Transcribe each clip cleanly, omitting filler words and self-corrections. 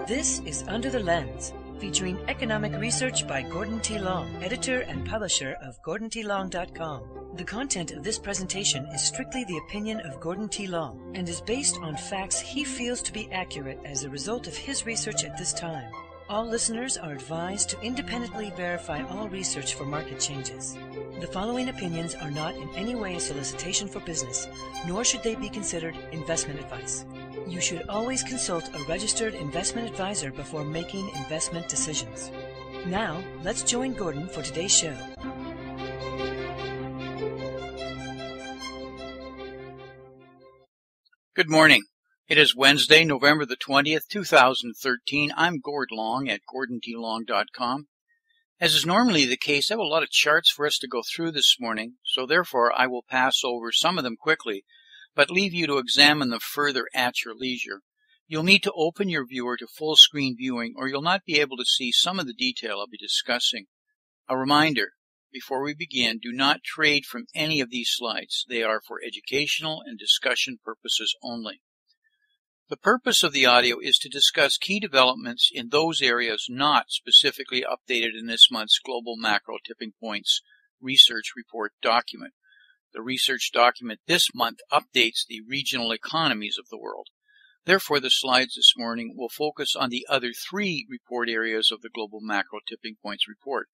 This is Under the Lens, featuring economic research by Gordon T. Long, editor and publisher of GordonTLong.com. The content of this presentation is strictly the opinion of Gordon T. Long and is based on facts he feels to be accurate as a result of his research at this time. All listeners are advised to independently verify all research for market changes. The following opinions are not in any way a solicitation for business, nor should they be considered investment advice. You should always consult a registered investment advisor before making investment decisions. Now, let's join Gordon for today's show. Good morning. It is Wednesday, November the 20th, 2013. I'm Gord Long at GordonTLong.com. As is normally the case, I have a lot of charts for us to go through this morning, so therefore I will pass over some of them quickly, but leave you to examine them further at your leisure. You'll need to open your viewer to full screen viewing, or you'll not be able to see some of the detail I'll be discussing. A reminder, before we begin, do not trade from any of these slides. They are for educational and discussion purposes only. The purpose of the audio is to discuss key developments in those areas not specifically updated in this month's Global Macro Tipping Points Research Report document. The research document this month updates the regional economies of the world. Therefore, the slides this morning will focus on the other three report areas of the Global Macro Tipping Points Report: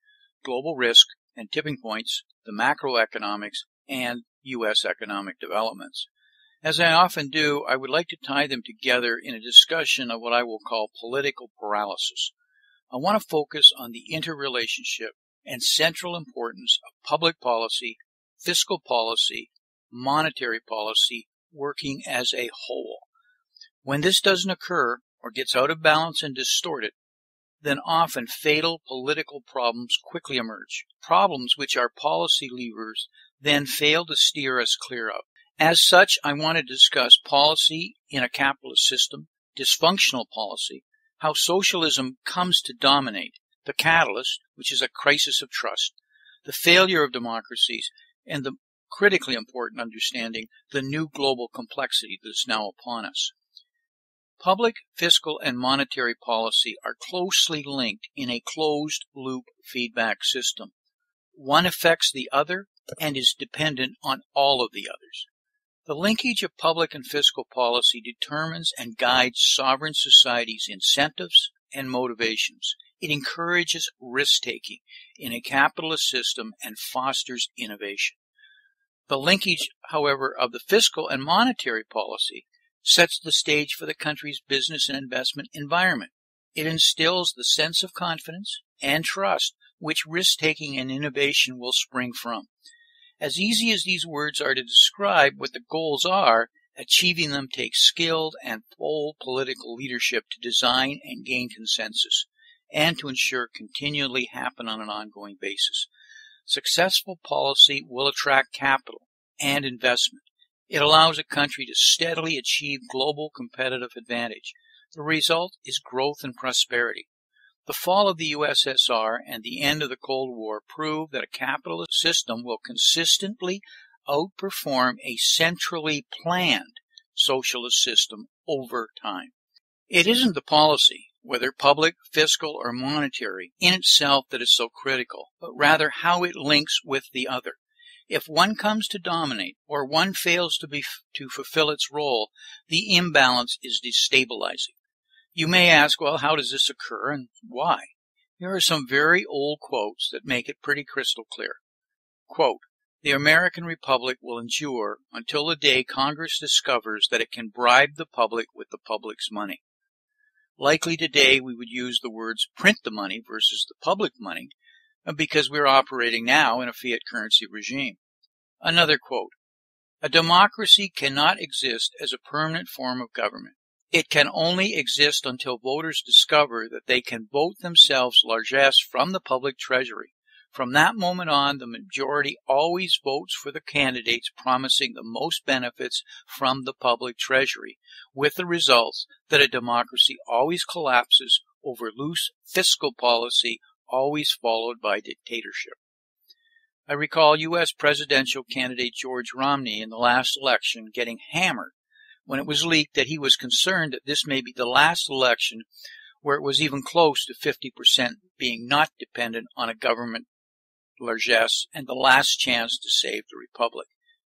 global risk and tipping points, the macroeconomics, and U.S. economic developments. As I often do, I would like to tie them together in a discussion of what I will call political paralysis. I want to focus on the interrelationship and central importance of public policy, fiscal policy, monetary policy working as a whole. When this doesn't occur or gets out of balance and distorted, then often fatal political problems quickly emerge, problems which our policy levers then fail to steer us clear of. As such, I want to discuss policy in a capitalist system, dysfunctional policy, how socialism comes to dominate, the catalyst, which is a crisis of trust, the failure of democracies, and the critically important understanding, the new global complexity that is now upon us. Public, fiscal, and monetary policy are closely linked in a closed-loop feedback system. One affects the other and is dependent on all of the others. The linkage of public and fiscal policy determines and guides sovereign societies' incentives and motivations. It encourages risk-taking in a capitalist system and fosters innovation. The linkage, however, of the fiscal and monetary policy sets the stage for the country's business and investment environment. It instills the sense of confidence and trust which risk-taking and innovation will spring from. As easy as these words are to describe what the goals are, achieving them takes skilled and full political leadership to design and gain consensus, and to ensure continually happen on an ongoing basis. Successful policy will attract capital and investment. It allows a country to steadily achieve global competitive advantage. The result is growth and prosperity. The fall of the USSR and the end of the Cold War prove that a capitalist system will consistently outperform a centrally planned socialist system over time. It isn't the policy, whether public, fiscal, or monetary, in itself that is so critical, but rather how it links with the other. If one comes to dominate or one fails to fulfill its role, the imbalance is destabilizing. You may ask, well, how does this occur and why? Here are some very old quotes that make it pretty crystal clear. Quote, "The American Republic will endure until the day Congress discovers that it can bribe the public with the public's money." Likely today we would use the words print the money versus the public money because we're operating now in a fiat currency regime. Another quote, "A democracy cannot exist as a permanent form of government. It can only exist until voters discover that they can vote themselves largesse from the public treasury. From that moment on, the majority always votes for the candidates promising the most benefits from the public treasury, with the results that a democracy always collapses over loose fiscal policy, always followed by dictatorship." I recall U.S. presidential candidate George Romney in the last election getting hammered when it was leaked that he was concerned that this may be the last election where it was even close to 50% being not dependent on a government largesse and the last chance to save the republic.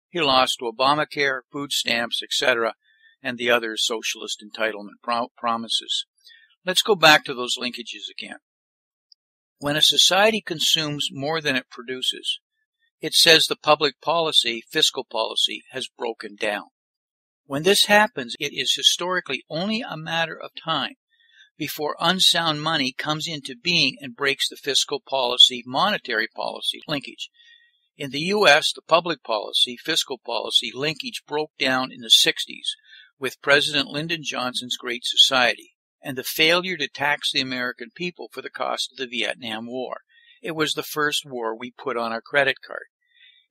He lost to Obamacare, food stamps, etc., and the other socialist entitlement promises. Let's go back to those linkages again. When a society consumes more than it produces, it says the public policy, fiscal policy, has broken down. When this happens, it is historically only a matter of time before unsound money comes into being and breaks the fiscal policy, monetary policy linkage. In the U.S., the public policy, fiscal policy linkage broke down in the 60s with President Lyndon Johnson's Great Society and the failure to tax the American people for the cost of the Vietnam War. It was the first war we put on our credit card.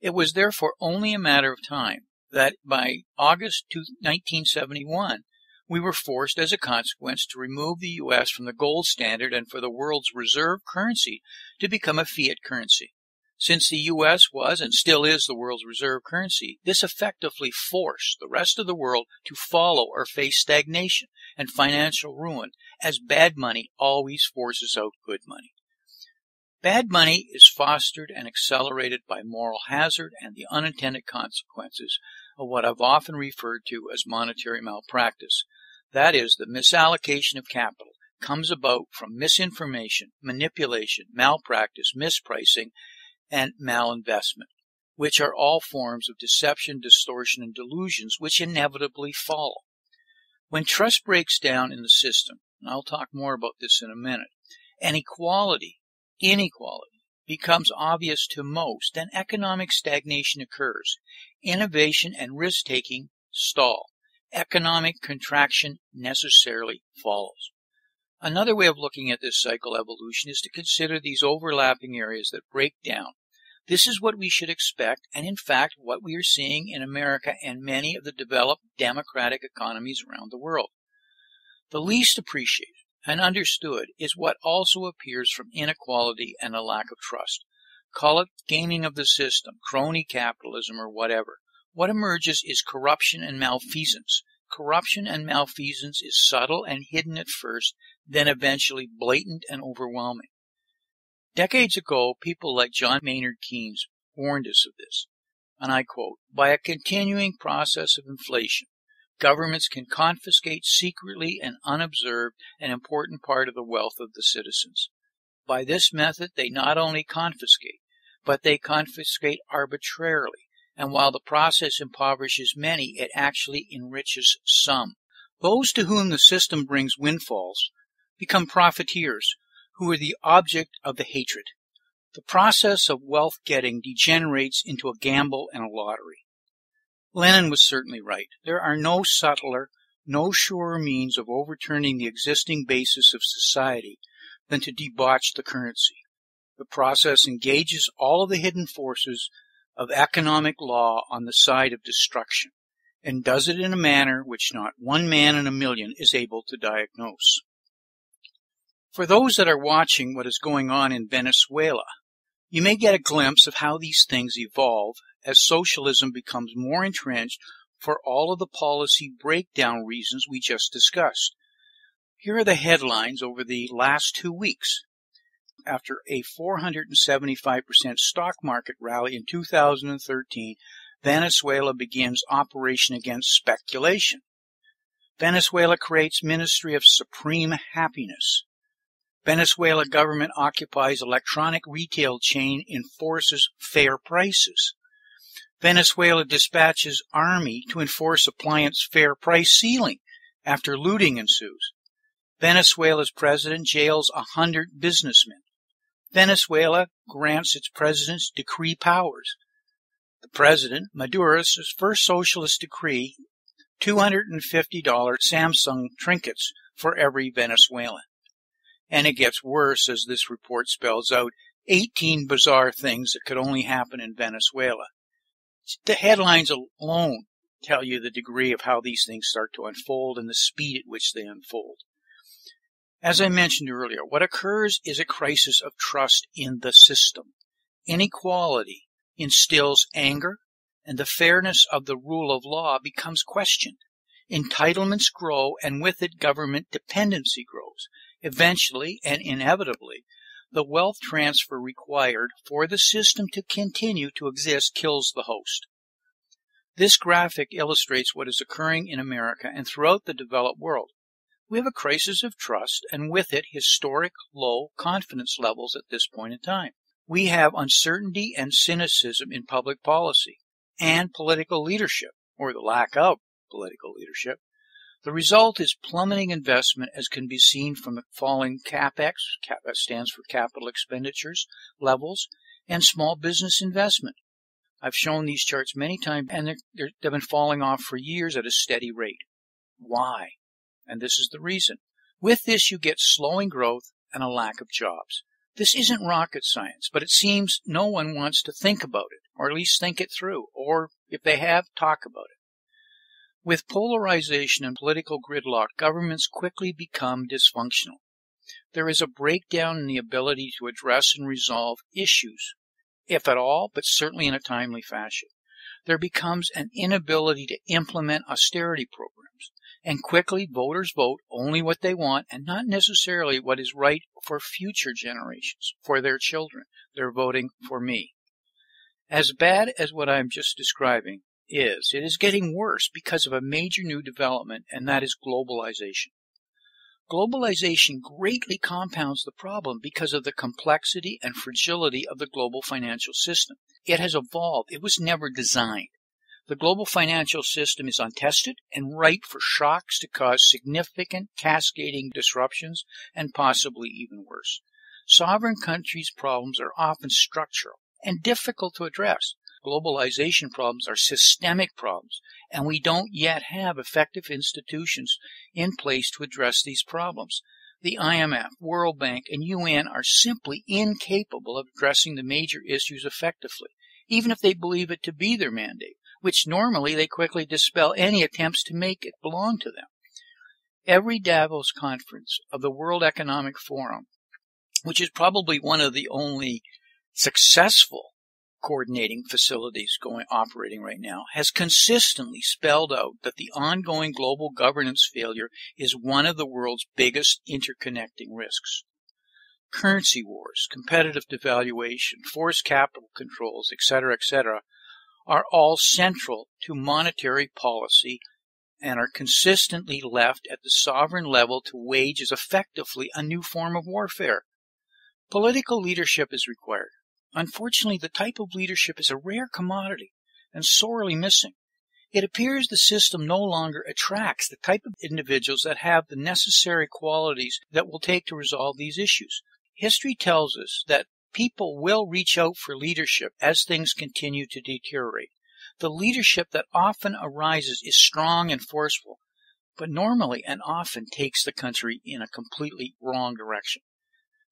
It was therefore only a matter of time that by August 1971, we were forced as a consequence to remove the U.S. from the gold standard and for the world's reserve currency to become a fiat currency. Since the U.S. was and still is the world's reserve currency, this effectively forced the rest of the world to follow or face stagnation and financial ruin, as bad money always forces out good money. Bad money is fostered and accelerated by moral hazard and the unintended consequences of what I've often referred to as monetary malpractice. That is, the misallocation of capital comes about from misinformation, manipulation, malpractice, mispricing, and malinvestment, which are all forms of deception, distortion, and delusions which inevitably follow. When trust breaks down in the system, and I'll talk more about this in a minute, and inequality becomes obvious to most, then economic stagnation occurs. Innovation and risk-taking stall. Economic contraction necessarily follows. Another way of looking at this cycle evolution is to consider these overlapping areas that break down. This is what we should expect, and in fact what we are seeing in America and many of the developed democratic economies around the world. The least appreciated and understood is what also appears from inequality and a lack of trust. Call it gaming of the system, crony capitalism, or whatever. What emerges is corruption and malfeasance. Corruption and malfeasance is subtle and hidden at first, then eventually blatant and overwhelming. Decades ago, people like John Maynard Keynes warned us of this, and I quote, "By a continuing process of inflation, governments can confiscate secretly and unobserved an important part of the wealth of the citizens. By this method, they not only confiscate, but they confiscate arbitrarily, and while the process impoverishes many, it actually enriches some. Those to whom the system brings windfalls become profiteers, who are the object of the hatred. The process of wealth-getting degenerates into a gamble and a lottery." Lenin was certainly right. There are no subtler, no surer means of overturning the existing basis of society than to debauch the currency. The process engages all of the hidden forces of economic law on the side of destruction, and does it in a manner which not one man in a million is able to diagnose. For those that are watching what is going on in Venezuela, you may get a glimpse of how these things evolve as socialism becomes more entrenched for all of the policy breakdown reasons we just discussed. Here are the headlines over the last 2 weeks. After a 475% stock market rally in 2013, Venezuela begins operation against speculation. Venezuela creates Ministry of Supreme Happiness. Venezuela government occupies electronic retail chain, enforces fair prices. Venezuela dispatches army to enforce appliance fair price ceiling after looting ensues. Venezuela's president jails 100 businessmen. Venezuela grants its president's decree powers. The president, Maduro's first socialist decree, $250 Samsung trinkets for every Venezuelan. And it gets worse as this report spells out 18 bizarre things that could only happen in Venezuela. The headlines alone tell you the degree of how these things start to unfold and the speed at which they unfold. As I mentioned earlier, what occurs is a crisis of trust in the system. Inequality instills anger, and the fairness of the rule of law becomes questioned. Entitlements grow, and with it government dependency grows. Eventually and inevitably, the wealth transfer required for the system to continue to exist kills the host. This graphic illustrates what is occurring in America and throughout the developed world. We have a crisis of trust, and with it, historic low confidence levels at this point in time. We have uncertainty and cynicism in public policy and political leadership, or the lack of political leadership. The result is plummeting investment, as can be seen from the falling CapEx, that stands for capital expenditures, levels, and small business investment. I've shown these charts many times, and they've been falling off for years at a steady rate. Why? And this is the reason. With this, you get slowing growth and a lack of jobs. This isn't rocket science, but it seems no one wants to think about it, or at least think it through, or if they have, talk about it. With polarization and political gridlock, governments quickly become dysfunctional. There is a breakdown in the ability to address and resolve issues, if at all, but certainly in a timely fashion. There becomes an inability to implement austerity programs, and quickly voters vote only what they want and not necessarily what is right for future generations, for their children. They're voting for me. As bad as what I'm just describing it is getting worse because of a major new development, and that is globalization. Globalization greatly compounds the problem because of the complexity and fragility of the global financial system. It has evolved. It was never designed. The global financial system is untested and ripe for shocks to cause significant cascading disruptions and possibly even worse. Sovereign countries' problems are often structural and difficult to address. Globalization problems are systemic problems, and we don't yet have effective institutions in place to address these problems. The IMF, World Bank, and UN are simply incapable of addressing the major issues effectively, even if they believe it to be their mandate, which normally they quickly dispel any attempts to make it belong to them. Every Davos conference of the World Economic Forum, which is probably one of the only successful coordinating facilities operating right now, has consistently spelled out that the ongoing global governance failure is one of the world's biggest interconnecting risks. Currency wars, competitive devaluation, forced capital controls, etc., are all central to monetary policy and are consistently left at the sovereign level to wage as effectively a new form of warfare. Political leadership is required. Unfortunately, the type of leadership is a rare commodity and sorely missing. It appears the system no longer attracts the type of individuals that have the necessary qualities that will take to resolve these issues. History tells us that people will reach out for leadership as things continue to deteriorate. The leadership that often arises is strong and forceful, but normally and often takes the country in a completely wrong direction.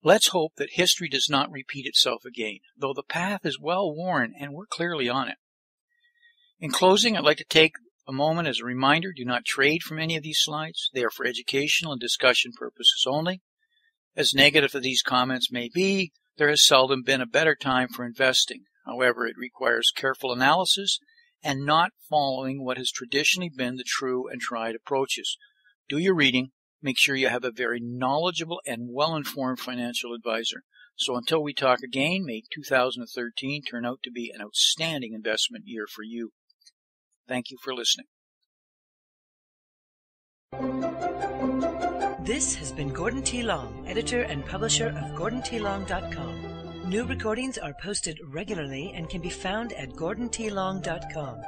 Let's hope that history does not repeat itself again, though the path is well worn and we're clearly on it. In closing, I'd like to take a moment as a reminder, do not trade from any of these slides. They are for educational and discussion purposes only. As negative as these comments may be, there has seldom been a better time for investing. However, it requires careful analysis and not following what has traditionally been the true and tried approaches. Do your reading. Make sure you have a very knowledgeable and well-informed financial advisor. So until we talk again, may 2013 turn out to be an outstanding investment year for you. Thank you for listening. This has been Gordon T. Long, editor and publisher of GordonTLong.com. New recordings are posted regularly and can be found at GordonTLong.com.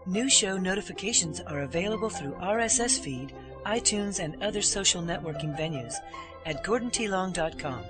New show notifications are available through RSS feed, iTunes, and other social networking venues at GordonTLong.com.